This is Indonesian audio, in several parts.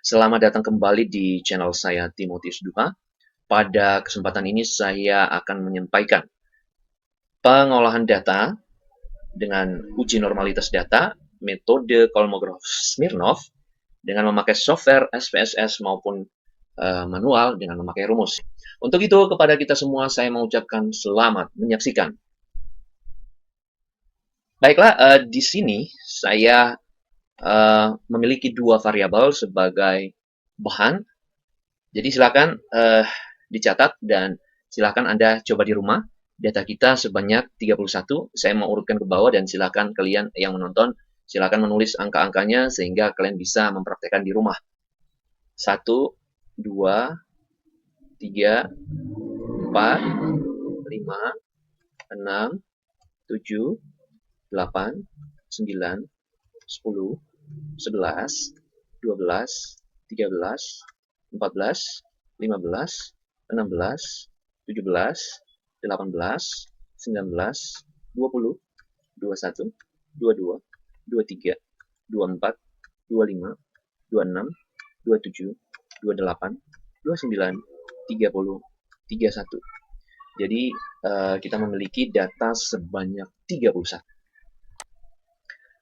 Selamat datang kembali di channel saya Timotius Duha. Pada kesempatan ini saya akan menyampaikan pengolahan data dengan uji normalitas data, metode Kolmogorov-Smirnov dengan memakai software SPSS maupun manual dengan memakai rumus. Untuk itu, kepada kita semua saya mengucapkan selamat menyaksikan. Baiklah, di sini saya memiliki dua variabel sebagai bahan. Jadi silakan dicatat dan silakan Anda coba di rumah. Data kita sebanyak 31. Saya mau urutkan ke bawah dan silakan kalian yang menonton silakan menulis angka-angkanya sehingga kalian bisa mempraktekkan di rumah. 1, 2, 3, 4, 5, 6, 7, 8, 9, 10, 11, 12, 13, 14, 15, 16, 17, 18, 19, 20, 21, 22, 23, 24, 25, 26, 27, 28, 29, 30, 31. Jadi kita memiliki data sebanyak 31.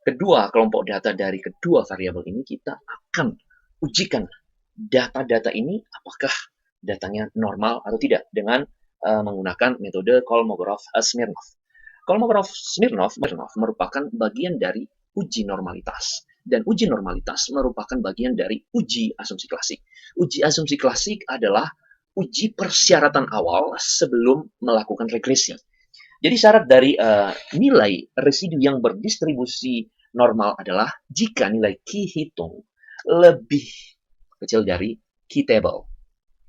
Kedua kelompok data dari kedua variabel ini kita akan ujikan data-data ini apakah datanya normal atau tidak dengan menggunakan metode Kolmogorov-Smirnov. Kolmogorov-Smirnov merupakan bagian dari uji normalitas. Dan uji normalitas merupakan bagian dari uji asumsi klasik. Uji asumsi klasik adalah uji persyaratan awal sebelum melakukan regresi. Jadi syarat dari nilai residu yang berdistribusi normal adalah jika nilai Q hitung lebih kecil dari Q table.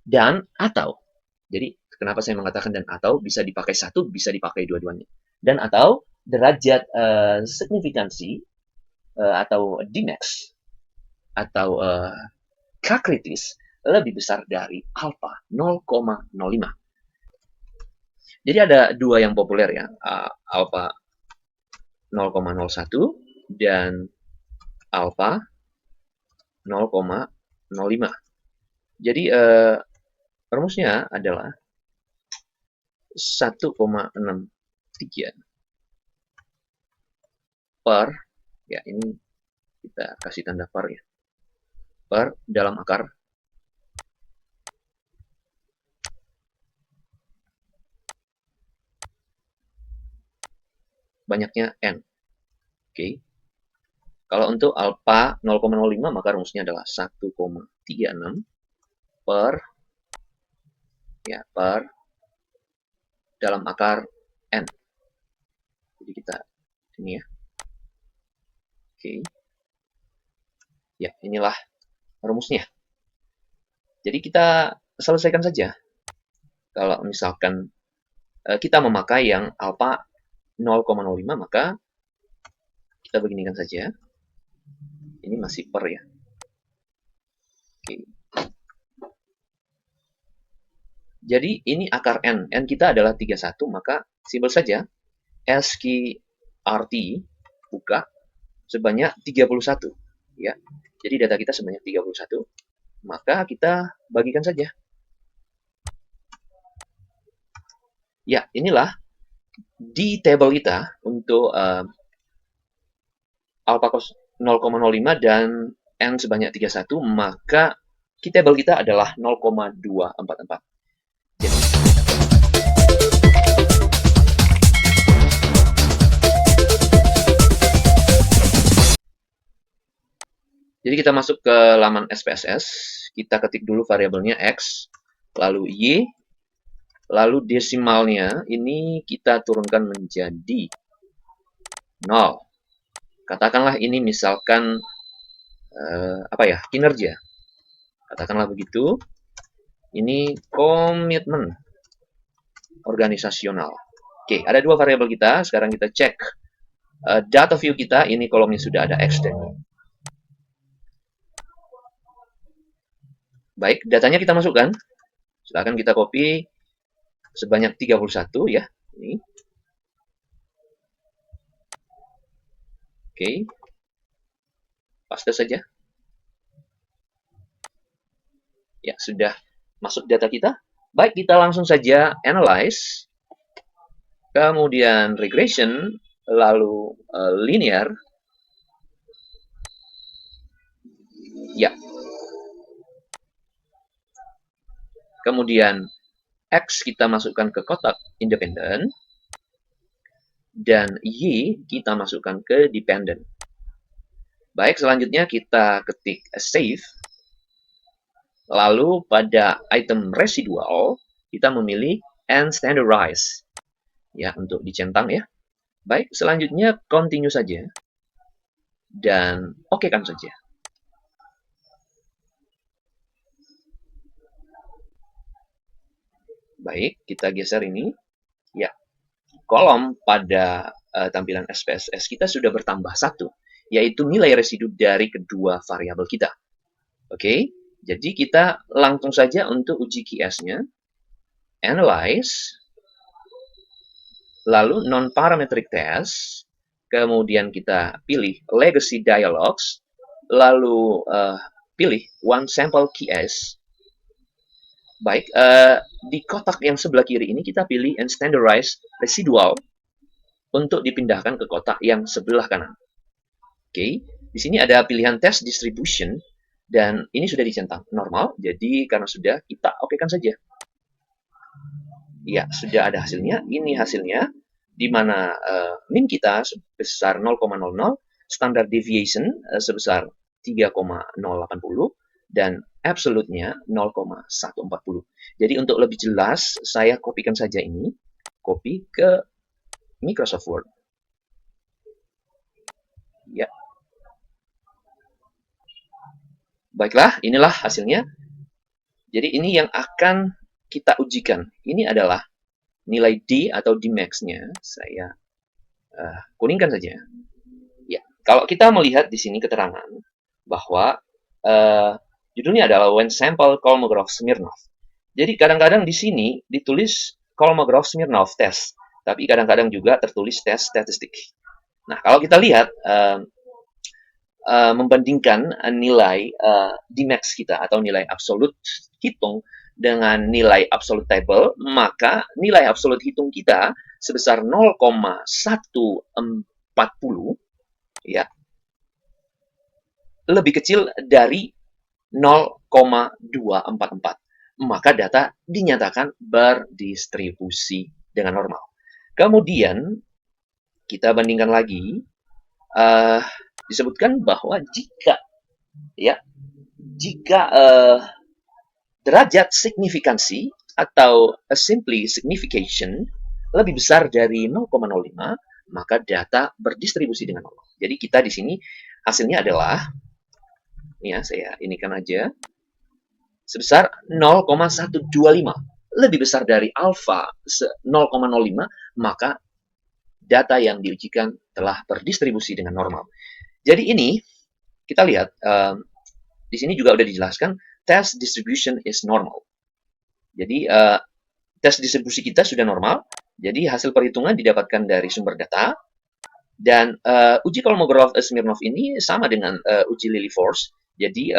Dan atau, jadi kenapa saya mengatakan dan atau, bisa dipakai satu, bisa dipakai dua-duanya. Dan atau derajat signifikansi atau Dmax atau K kritis lebih besar dari alpha 0,05. Jadi ada dua yang populer ya, alpha 0,01 dan alpha 0,05. Jadi rumusnya adalah 1,63 per, ya ini kita kasih tanda per ya, per dalam akar banyaknya n. Oke. Kalau untuk alpha 0,05 maka rumusnya adalah 1,36 per dalam akar n. Jadi kita ini ya. Oke. Ya, inilah rumusnya. Jadi kita selesaikan saja. Kalau misalkan kita memakai yang alpha 0,05 maka kita beginikan saja. Ini masih per ya. Oke. Jadi ini akar n. N kita adalah 31, maka simpel saja SQRT buka sebanyak 31 ya. Jadi data kita sebanyak 31. Maka kita bagikan saja. Ya, inilah di table kita untuk alpha 0,05 dan n sebanyak 31, maka key table kita adalah 0,244. Jadi kita masuk ke laman SPSS, kita ketik dulu variabelnya X, lalu Y, lalu desimalnya ini kita turunkan menjadi 0. Katakanlah ini misalkan kinerja. Katakanlah begitu. Ini komitmen organisasional. Oke, ada dua variabel kita. Sekarang kita cek data view kita. Ini kolomnya sudah ada X dan Y. Baik, datanya kita masukkan. Silakan kita copy sebanyak 31 ya. Ini. Oke. Paste saja. Ya, sudah masuk data kita. Baik, kita langsung saja analyze, kemudian regression, lalu linear. Ya, kemudian X kita masukkan ke kotak independen, dan Y kita masukkan ke dependent. Baik, selanjutnya kita ketik save. Lalu pada item residual, kita memilih and standardize. Ya, untuk dicentang ya. Baik, selanjutnya continue saja. Dan oke kan saja. Baik, kita geser ini. Ya, kolom pada tampilan SPSS kita sudah bertambah satu, yaitu nilai residu dari kedua variabel kita. Oke, jadi kita langsung saja untuk uji QS-nya. Analyze, lalu non-parametric test, kemudian kita pilih legacy dialogs, lalu pilih one sample QS. Baik, di kotak yang sebelah kiri ini kita pilih and standardize residual untuk dipindahkan ke kotak yang sebelah kanan. Oke, di sini ada pilihan test distribution dan ini sudah dicentang normal, jadi karena sudah kita okekan saja. Ya, sudah ada hasilnya. Ini hasilnya di mana mean kita sebesar 0,00, standard deviation sebesar 3,080 dan absolute-nya 0,140. Jadi untuk lebih jelas, saya kopikan saja ini, copy ke Microsoft Word. Ya. Baiklah, inilah hasilnya. Jadi ini yang akan kita ujikan. Ini adalah nilai D atau Dmax-nya. Saya kuningkan saja. Ya, kalau kita melihat di sini keterangan bahwa judulnya adalah When Sample Kolmogorov-Smirnov. Jadi kadang-kadang di sini ditulis Kolmogorov-Smirnov test, tapi kadang-kadang juga tertulis tes statistik. Nah, kalau kita lihat membandingkan nilai Dmax kita atau nilai absolut hitung dengan nilai absolute table, maka nilai absolut hitung kita sebesar 0,140 ya, lebih kecil dari 0,244. Maka data dinyatakan berdistribusi dengan normal. Kemudian kita bandingkan lagi, disebutkan bahwa jika derajat signifikansi atau simply signification lebih besar dari 0,05, maka data berdistribusi dengan normal. Jadi kita di sini hasilnya adalah, ya saya inikan aja, sebesar 0,125, lebih besar dari alfa 0,05, maka data yang diujikan telah berdistribusi dengan normal. Jadi ini kita lihat di sini juga sudah dijelaskan test distribution is normal. Jadi tes distribusi kita sudah normal. Jadi hasil perhitungan didapatkan dari sumber data. Dan uji Kolmogorov-Smirnov ini sama dengan uji Lilliefors. Jadi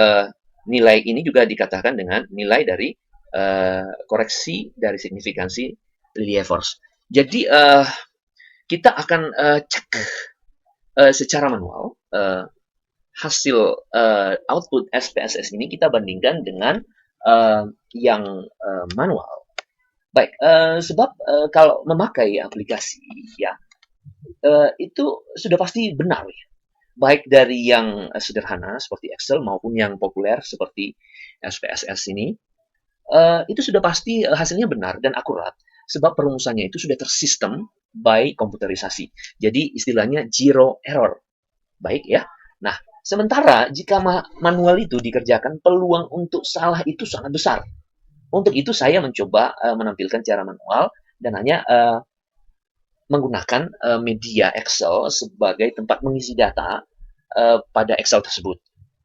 nilai ini juga dikatakan dengan nilai dari koreksi dari signifikansi Lilliefors. Jadi kita akan cek secara manual hasil output SPSS ini, kita bandingkan dengan yang manual. Baik, sebab kalau memakai aplikasi ya itu sudah pasti benar ya. Baik dari yang sederhana seperti Excel maupun yang populer seperti SPSS ini, itu sudah pasti hasilnya benar dan akurat sebab perumusannya itu sudah tersistem by komputerisasi. Jadi istilahnya zero error. Baik ya. Nah, sementara jika manual itu dikerjakan, peluang untuk salah itu sangat besar. Untuk itu saya mencoba menampilkan cara manual dan hanya menggunakan media Excel sebagai tempat mengisi data pada Excel tersebut.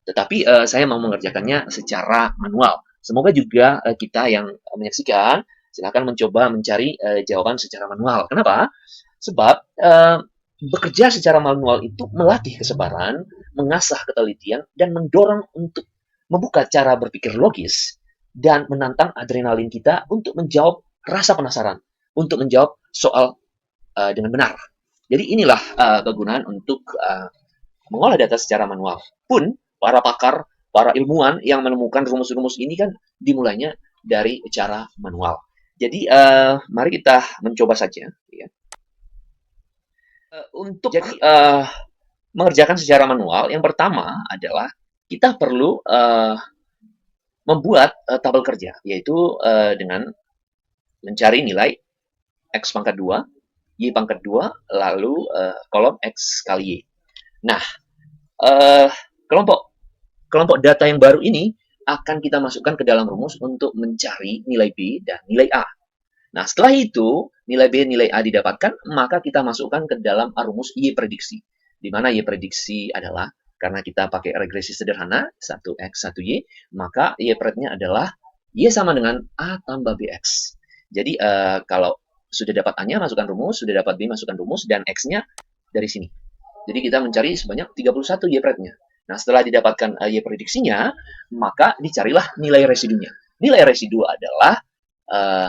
Tetapi saya mau mengerjakannya secara manual. Semoga juga kita yang menyaksikan silakan mencoba mencari jawaban secara manual. Kenapa? Sebab bekerja secara manual itu melatih kesabaran, mengasah ketelitian, dan mendorong untuk membuka cara berpikir logis dan menantang adrenalin kita untuk menjawab rasa penasaran, untuk menjawab soal dengan benar. Jadi inilah kegunaan untuk mengolah data secara manual. Pun para pakar, para ilmuwan yang menemukan rumus-rumus ini kan dimulainya dari cara manual. Jadi mari kita mencoba saja. Ya. Untuk jadi mengerjakan secara manual, yang pertama adalah kita perlu membuat tabel kerja, yaitu dengan mencari nilai X pangkat 2, Y pangkat 2, lalu kolom X kali Y. Nah, uh, kelompok kelompok data yang baru ini akan kita masukkan ke dalam rumus untuk mencari nilai B dan nilai A. Nah, setelah itu, nilai B, nilai A didapatkan, maka kita masukkan ke dalam rumus Y prediksi. Di mana Y prediksi adalah, karena kita pakai regresi sederhana, 1X, 1Y, maka Y prednya adalah Y sama dengan A tambah BX. Jadi, kalau sudah dapat A-nya, masukkan rumus, sudah dapat B, masukkan rumus, dan X-nya dari sini. Jadi kita mencari sebanyak 31 Y prednya. Nah, setelah didapatkan Y prediksinya, maka dicarilah nilai residunya. Nilai residu adalah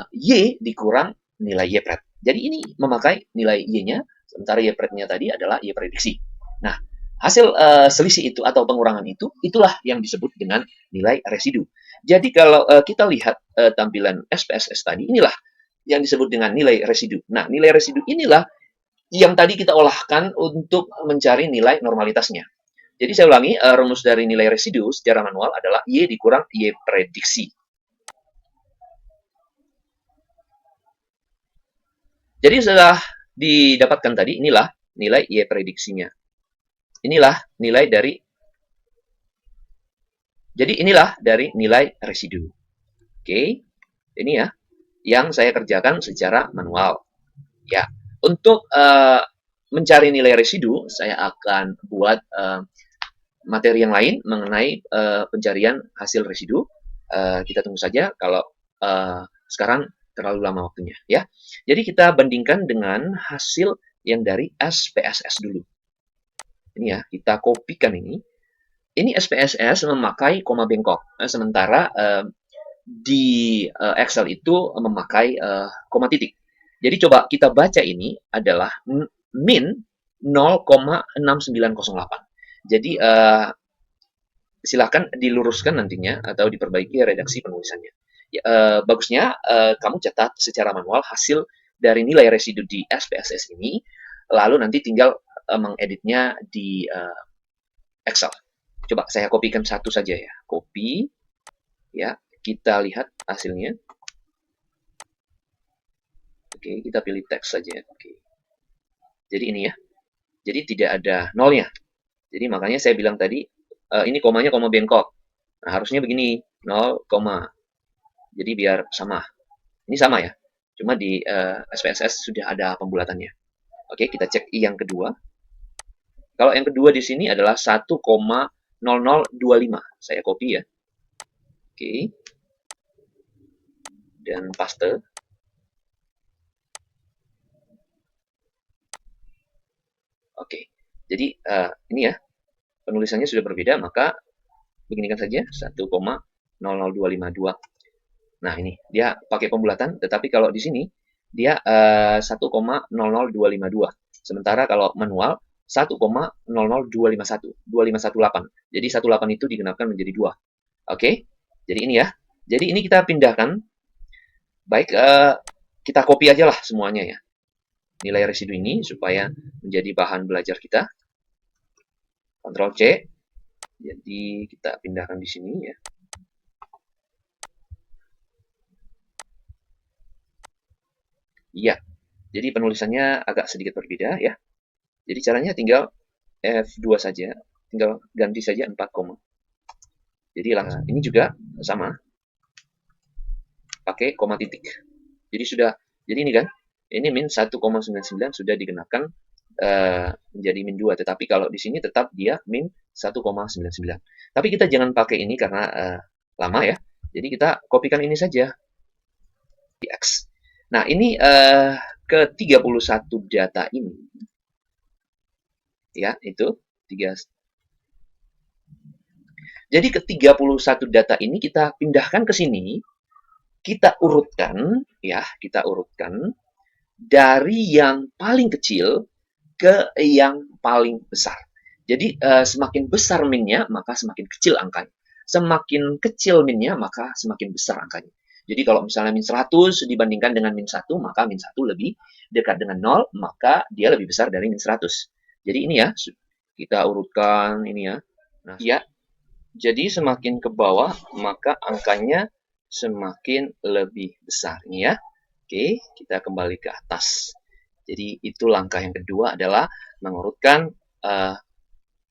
Y dikurang nilai Y pred. Jadi ini memakai nilai Y-nya, sementara Y prednya tadi adalah Y prediksi. Nah, hasil selisih itu atau pengurangan itu, itulah yang disebut dengan nilai residu. Jadi kalau kita lihat tampilan SPSS tadi, inilah yang disebut dengan nilai residu. Nah, nilai residu inilah yang tadi kita olahkan untuk mencari nilai normalitasnya. Jadi saya ulangi, rumus dari nilai residu secara manual adalah Y dikurang Y prediksi. Jadi setelah didapatkan tadi, inilah nilai Y prediksinya. Inilah nilai dari, jadi inilah dari nilai residu. Oke, ini ya, yang saya kerjakan secara manual. Ya, untuk mencari nilai residu, saya akan buat materi yang lain mengenai pencarian hasil residu. Kita tunggu saja kalau sekarang terlalu lama waktunya ya. Jadi kita bandingkan dengan hasil yang dari SPSS dulu. Ini ya, kita kopikan ini. Ini SPSS memakai koma bengkok, sementara di Excel itu memakai koma titik. Jadi coba kita baca ini adalah min 0,6908. Jadi silahkan diluruskan nantinya atau diperbaiki redaksi penulisannya. Ya, bagusnya kamu catat secara manual hasil dari nilai residu di SPSS ini, lalu nanti tinggal mengeditnya di Excel. Coba saya kopikan satu saja ya, copy, ya kita lihat hasilnya. Oke, kita pilih teks saja. Oke. Jadi ini ya, jadi tidak ada nolnya. Jadi makanya saya bilang tadi, ini komanya koma bengkok. Nah, harusnya begini, 0, jadi biar sama. Ini sama ya, cuma di SPSS sudah ada pembulatannya. Oke, kita cek yang kedua. Kalau yang kedua di sini adalah 1,0025. Saya copy ya. Oke. Dan paste. Oke. Jadi ini ya, penulisannya sudah berbeda, maka beginikan saja 1,00252. Nah, ini dia pakai pembulatan, tetapi kalau di sini dia 1,00252. Sementara kalau manual 1,00251, 2518. Jadi 18 itu digenapkan menjadi 2. Oke. Jadi ini ya. Jadi ini kita pindahkan. Baik, kita copy aja lah semuanya ya. Nilai residu ini supaya menjadi bahan belajar kita. Ctrl C. Jadi kita pindahkan di sini ya. Iya. Jadi penulisannya agak sedikit berbeda ya. Jadi caranya tinggal F2 saja, tinggal ganti saja 4, jadi langsung ini juga sama, pakai koma titik. Jadi sudah, jadi ini kan, ini min 1,99 sudah digenapkan menjadi min 2, tetapi kalau di sini tetap dia min 1,99. Tapi kita jangan pakai ini karena lama ya. Jadi kita kopikan ini saja di X. Nah, ini ke 31 data ini. Ya, itu 3. Jadi ke 31 data ini kita pindahkan ke sini, kita urutkan, ya, kita urutkan dari yang paling kecil ke yang paling besar. Jadi semakin besar minnya, maka semakin kecil angkanya. Semakin kecil minnya, maka semakin besar angkanya. Jadi kalau misalnya min 100 dibandingkan dengan min 1, maka min 1 lebih dekat dengan 0, maka dia lebih besar dari min 100. Jadi ini ya, kita urutkan ini ya. Nah, ya, jadi semakin ke bawah, maka angkanya semakin lebih besar. Ini ya. Oke, kita kembali ke atas. Jadi itu langkah yang kedua adalah mengurutkan uh,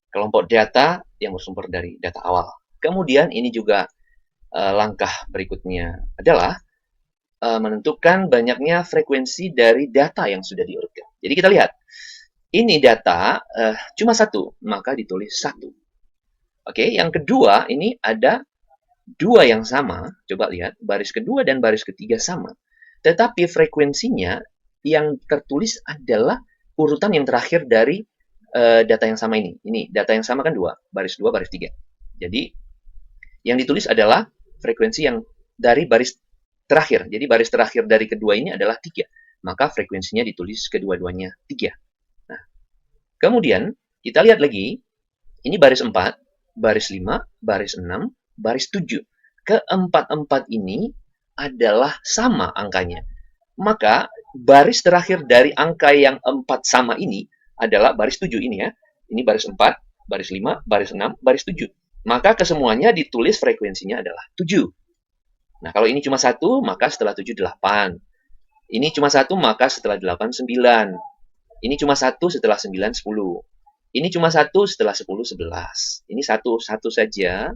kelompok data yang bersumber dari data awal. Kemudian ini juga langkah berikutnya adalah menentukan banyaknya frekuensi dari data yang sudah diurutkan. Jadi kita lihat, ini data cuma satu, maka ditulis satu. Oke, yang kedua ini ada dua yang sama. Coba lihat, baris kedua dan baris ketiga sama. Tetapi frekuensinya yang tertulis adalah urutan yang terakhir dari data yang sama ini. Ini data yang sama kan dua, baris tiga. Jadi yang ditulis adalah frekuensi yang dari baris terakhir. Jadi baris terakhir dari kedua ini adalah 3. Maka frekuensinya ditulis kedua-duanya 3. Nah, kemudian kita lihat lagi, ini baris 4, baris 5, baris 6, baris 7. Keempat-empat ini adalah sama angkanya. Maka baris terakhir dari angka yang 4 sama ini adalah baris 7 ini ya. Ini baris 4, baris 5, baris 6, baris 7. Maka kesemuanya ditulis frekuensinya adalah 7. Nah, kalau ini cuma 1, maka setelah 7, 8. Ini cuma 1, maka setelah 8, 9. Ini cuma 1, setelah 9, 10. Ini cuma 1, setelah 10, 11. Ini satu saja.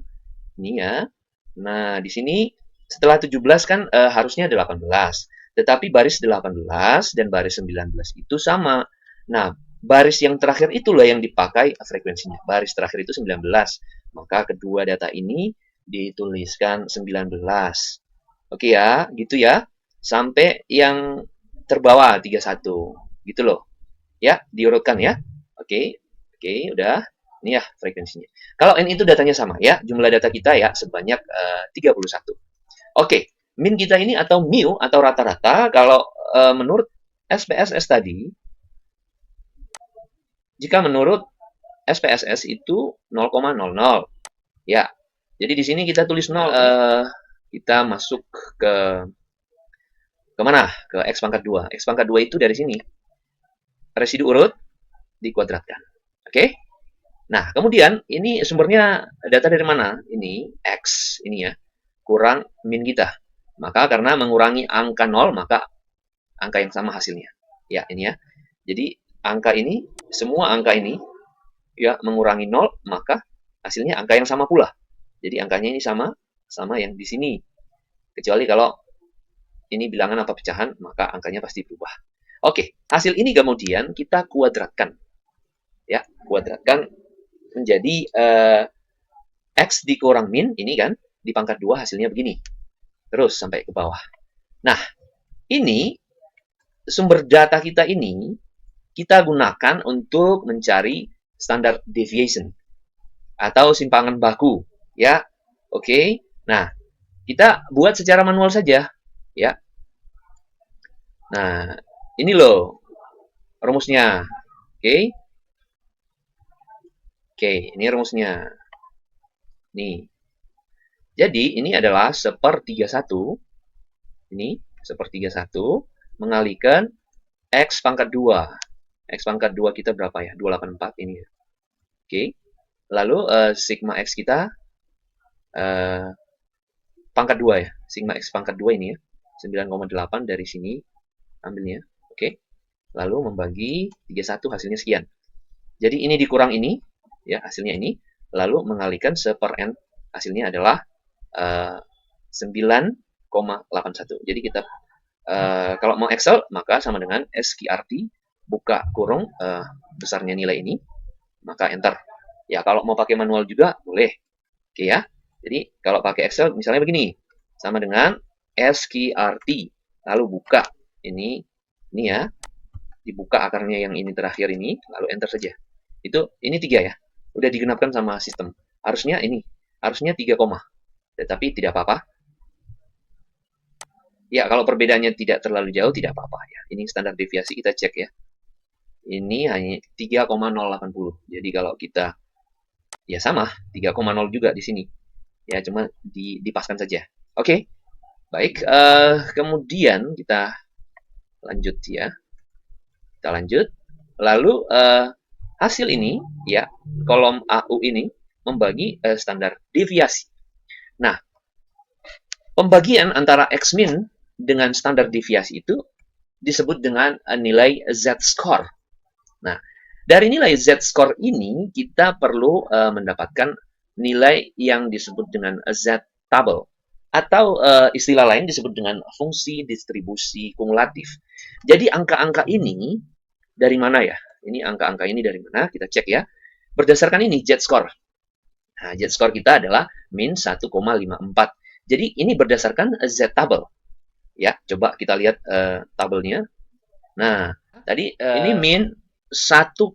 Ini ya. Nah, di sini setelah 17 kan harusnya 18. Tetapi baris 18 dan baris 19 itu sama. Nah, baris yang terakhir itulah yang dipakai frekuensinya. Baris terakhir itu 19. Maka kedua data ini dituliskan 19. Oke ya, gitu ya. Sampai yang terbawah 31. Gitu loh. Ya, diurutkan ya. Oke. Oke, udah. Ini ya frekuensinya. Kalau N itu datanya sama ya, jumlah data kita ya sebanyak 31. Oke, min kita ini atau mu atau rata-rata kalau menurut SPSS tadi, jika menurut SPSS itu 0,00. Ya, jadi di sini kita tulis 0. Kita masuk ke mana? Ke X pangkat 2. X pangkat 2 itu dari sini. Residu urut dikuadratkan. Oke? Nah, kemudian ini sumbernya data dari mana? Ini X, ini ya. Kurang min kita. Maka karena mengurangi angka 0, maka angka yang sama hasilnya. Ya, ini ya. Jadi, angka ini, semua angka ini, ya, mengurangi 0, maka hasilnya angka yang sama pula. Jadi, angkanya ini sama yang di sini. Kecuali kalau ini bilangan atau pecahan, maka angkanya pasti berubah. Oke, hasil ini kemudian kita kuadratkan. Ya, kuadratkan menjadi X dikurang min, ini kan, di pangkat 2 hasilnya begini. Terus sampai ke bawah. Nah, ini sumber data kita ini kita gunakan untuk mencari standard deviation atau simpangan baku, ya. Oke. Nah, kita buat secara manual saja, ya. Nah, ini loh rumusnya. Oke. Oke, ini rumusnya. Nih. Jadi, ini adalah 1/31. Ini 1/31 mengalikan X pangkat 2. X pangkat 2 kita berapa ya? 284 ini ya. Oke. Lalu sigma X kita pangkat 2 ya. Sigma X pangkat 2 ini ya. 9,8 dari sini ambilnya. Oke. Lalu membagi 31 hasilnya sekian. Jadi ini dikurang ini, ya hasilnya ini. Lalu mengalikan 1/n hasilnya adalah 9,81. Jadi kita kalau mau Excel maka sama dengan SQRT buka kurung besarnya nilai ini, maka enter. Ya kalau mau pakai manual juga boleh. Oke ya. Jadi kalau pakai Excel misalnya begini, sama dengan SQRT, lalu buka ini ya, dibuka akarnya yang ini terakhir ini, lalu enter saja. Ini 3 ya, udah digenapkan sama sistem. Harusnya ini harusnya 3, tetapi tidak apa-apa. Ya, kalau perbedaannya tidak terlalu jauh, tidak apa-apa ya. Ini standar deviasi, kita cek ya. Ini hanya 3,080. Jadi kalau kita, ya sama, 3,0 juga di sini. Ya, cuma dipaskan saja. Oke, baik. Kemudian kita lanjut ya. Kita lanjut. Lalu, hasil ini, ya, kolom AU ini, membagi standar deviasi. Nah, pembagian antara X-min dengan standar deviasi itu disebut dengan nilai Z-score. Nah, dari nilai Z-score ini kita perlu mendapatkan nilai yang disebut dengan Z-table. Atau istilah lain disebut dengan fungsi distribusi kumulatif. Jadi angka-angka ini dari mana ya? Ini angka-angka ini dari mana? Kita cek ya. Berdasarkan ini Z-score. Nah, Z-score kita adalah min 1,54. Jadi ini berdasarkan Z-table. Ya, coba kita lihat tabelnya. Nah, tadi ini min 1,54.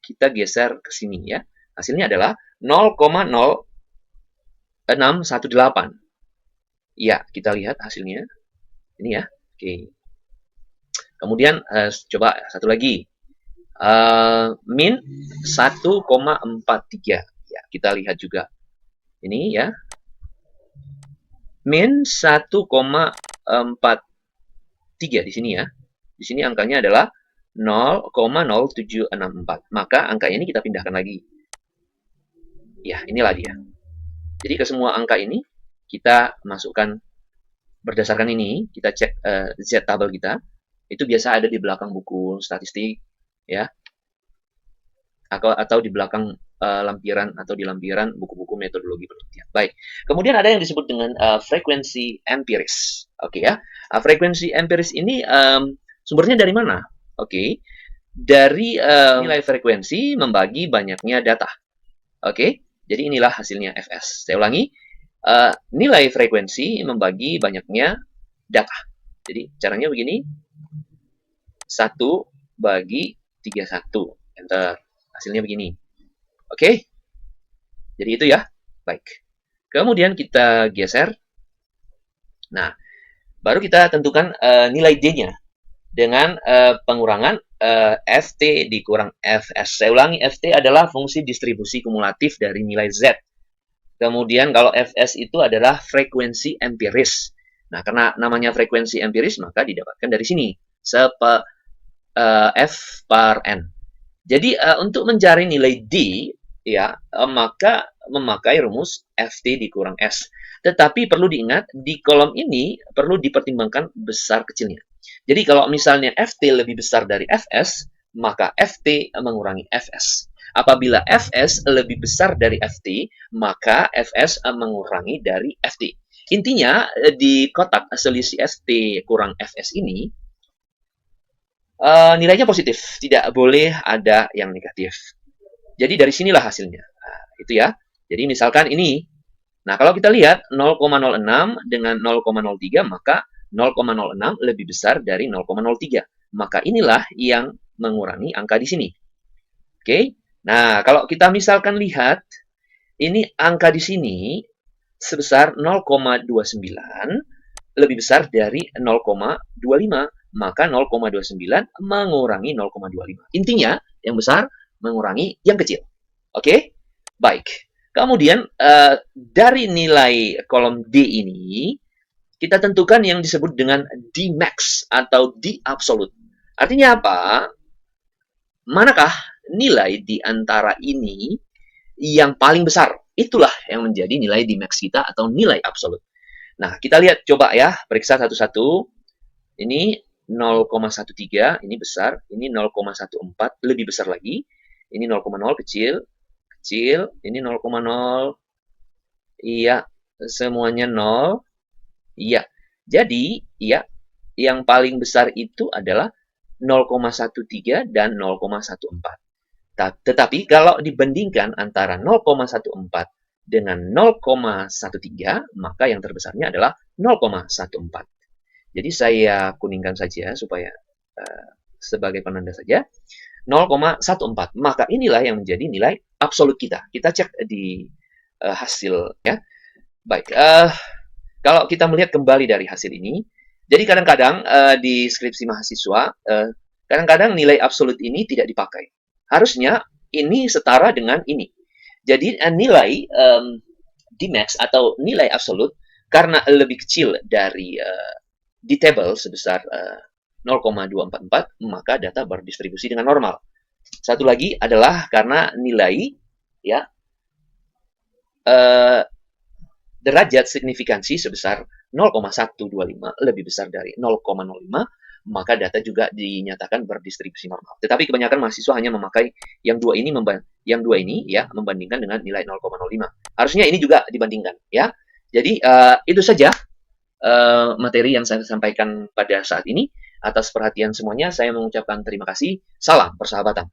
Kita geser ke sini ya. Hasilnya adalah 0,0618. Ya, kita lihat hasilnya. Ini ya. Oke. Kemudian coba satu lagi. Min 1,43. Ya, kita lihat juga. Ini ya. Min 1,43 di sini ya. Di sini angkanya adalah 0,0764. Maka angka ini kita pindahkan lagi. Ya, inilah dia. Jadi ke semua angka ini kita masukkan berdasarkan ini, kita cek Z-table kita. Itu biasa ada di belakang buku statistik ya. Atau di belakang lampiran atau di lampiran buku-buku metodologi penelitian. Baik. Kemudian ada yang disebut dengan frekuensi empiris. Oke ya. Frekuensi empiris ini sumbernya dari mana? Oke. Dari nilai frekuensi membagi banyaknya data. Oke. Jadi inilah hasilnya Fs. Saya ulangi. Nilai frekuensi membagi banyaknya data. Jadi caranya begini. 1 bagi 31. Enter. Hasilnya begini. Oke. Jadi itu ya. Baik. Kemudian kita geser. Nah, baru kita tentukan nilai D-nya dengan pengurangan Ft dikurang Fs. Saya ulangi, Ft adalah fungsi distribusi kumulatif dari nilai Z. Kemudian kalau Fs itu adalah frekuensi empiris. Nah, karena namanya frekuensi empiris, maka didapatkan dari sini. F per N. Jadi, untuk mencari nilai D, ya, maka memakai rumus Ft dikurang S. Tetapi perlu diingat, di kolom ini perlu dipertimbangkan besar kecilnya. Jadi, kalau misalnya Ft lebih besar dari Fs, maka Ft mengurangi Fs. Apabila Fs lebih besar dari Ft, maka Fs mengurangi dari Ft. Intinya, di kotak selisih Ft kurang Fs ini, nilainya positif. Tidak boleh ada yang negatif. Jadi, dari sinilah hasilnya. Nah, itu ya. Jadi, misalkan ini. Nah, kalau kita lihat 0,06 dengan 0,03, maka 0,06 lebih besar dari 0,03. Maka inilah yang mengurangi angka di sini. Oke. Nah, kalau kita misalkan lihat, ini angka di sini sebesar 0,29 lebih besar dari 0,25. Maka 0,29 mengurangi 0,25. Intinya, yang besar mengurangi yang kecil. Oke? Baik. Kemudian, dari nilai kolom D ini, kita tentukan yang disebut dengan D max atau D absolute. Artinya apa? Manakah nilai di antara ini yang paling besar? Itulah yang menjadi nilai D max kita atau nilai absolut. Nah, kita lihat coba ya, periksa satu-satu. Ini 0,13, ini besar. Ini 0,14, lebih besar lagi. Ini 0,0 kecil, kecil. Ini 0,0. Iya, semuanya 0. Iya. Jadi, iya, yang paling besar itu adalah 0,13 dan 0,14. Tetapi kalau dibandingkan antara 0,14 dengan 0,13, maka yang terbesarnya adalah 0,14. Jadi saya kuningkan saja supaya sebagai penanda saja. 0,14. Maka inilah yang menjadi nilai absolut kita. Kita cek di hasil ya. Baik, kalau kita melihat kembali dari hasil ini, jadi kadang-kadang di skripsi mahasiswa, kadang-kadang nilai absolut ini tidak dipakai. Harusnya ini setara dengan ini. Jadi nilai Dmax atau nilai absolut karena lebih kecil dari di table sebesar 0,244, maka data berdistribusi dengan normal. Satu lagi adalah karena nilai ya eh, derajat signifikansi sebesar 0,125 lebih besar dari 0,05, maka data juga dinyatakan berdistribusi normal. Tetapi kebanyakan mahasiswa hanya memakai yang dua ini ya membandingkan dengan nilai 0,05. Harusnya ini juga dibandingkan ya. Jadi itu saja materi yang saya sampaikan pada saat ini. Atas perhatian semuanya, saya mengucapkan terima kasih. Salam persahabatan.